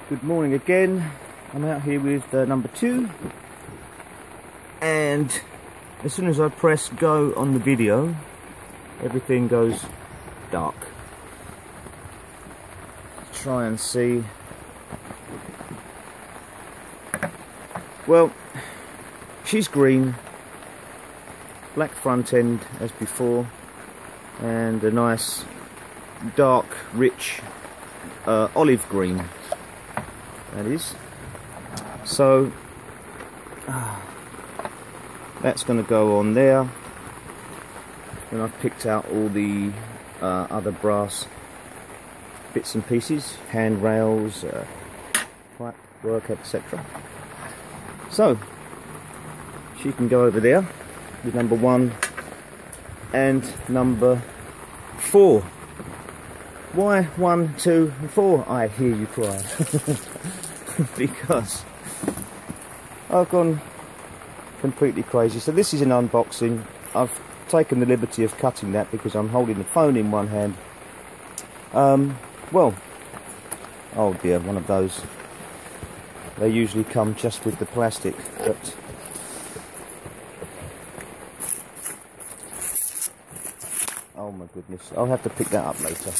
Good morning again. I'm out here with number 2, and as soon as I press go on the video, everything goes dark. Let's try and see. Well, she's green, black front end as before, and a nice dark, rich olive green. That is. So that's going to go on there. And I've picked out all the other brass bits and pieces, handrails, pipe work, etc. So she can go over there with number 1 and number 4. Why 1, 2 and 4? I hear you cry. Because I've gone completely crazy. So this is an unboxing. I've taken the liberty of cutting that because I'm holding the phone in one hand. Well, oh dear, one of those. They usually come just with the plastic, but oh my goodness, I'll have to pick that up later.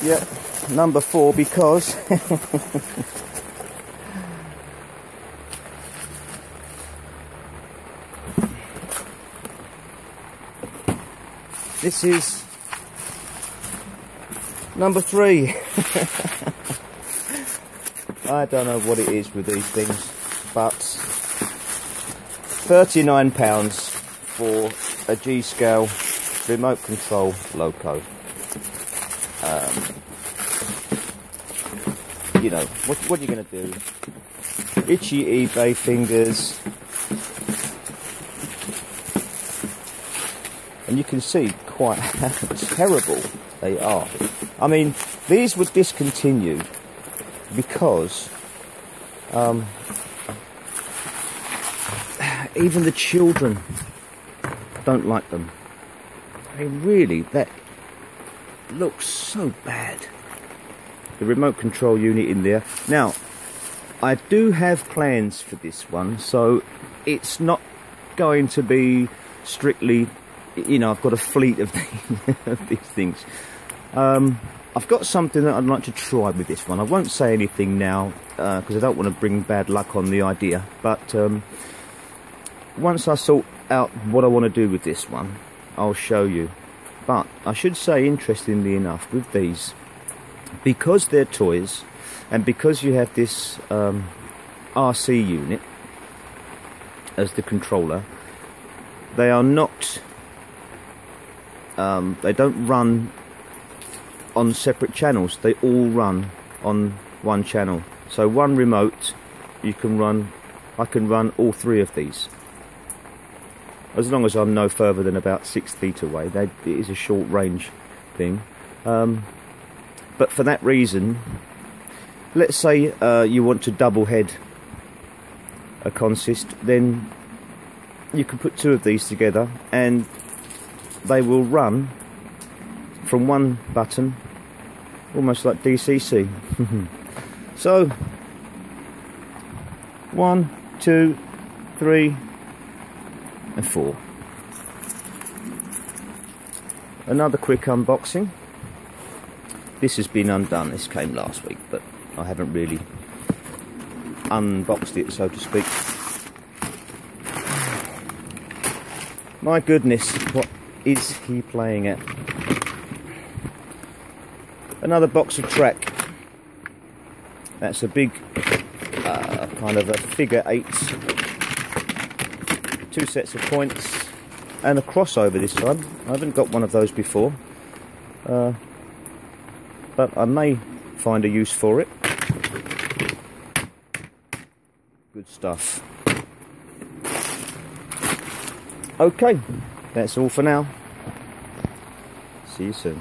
Yeah, number 4, because this is number 3. I don't know what it is with these things, but £39 for a G-scale remote control Loco. You know, what are you going to do? Itchy eBay fingers. And you can see quite how terrible they are. I mean, these were discontinued because even the children don't like them. I mean, really, that looks so bad. The remote control unit in there. Now, I do have plans for this one, so it's not going to be strictly, you know, I've got a fleet of these things. I've got something that I'd like to try with this one. I won't say anything now because I don't want to bring bad luck on the idea, but once I sort out what I want to do with this one, I'll show you. But I should say, interestingly enough, with these, because they're toys and because you have this RC unit as the controller, they are not they don't run on separate channels. They all run on one channel. So one remote, you can run, I can run all 3 of these, as long as I'm no further than about 6 feet away. It is a short range thing. But for that reason, let's say you want to double head a consist, then you can put 2 of these together and they will run from one button, almost like DCC. So 1, 2, 3 and 4. Another quick unboxing. This has been undone. This came last week, but I haven't really unboxed it, so to speak. My goodness, what is he playing at? Another box of track. That's a big kind of a figure 8. 2 sets of points and a crossover this time. I haven't got one of those before, but I may find a use for it. Good stuff. Okay, that's all for now. See you soon.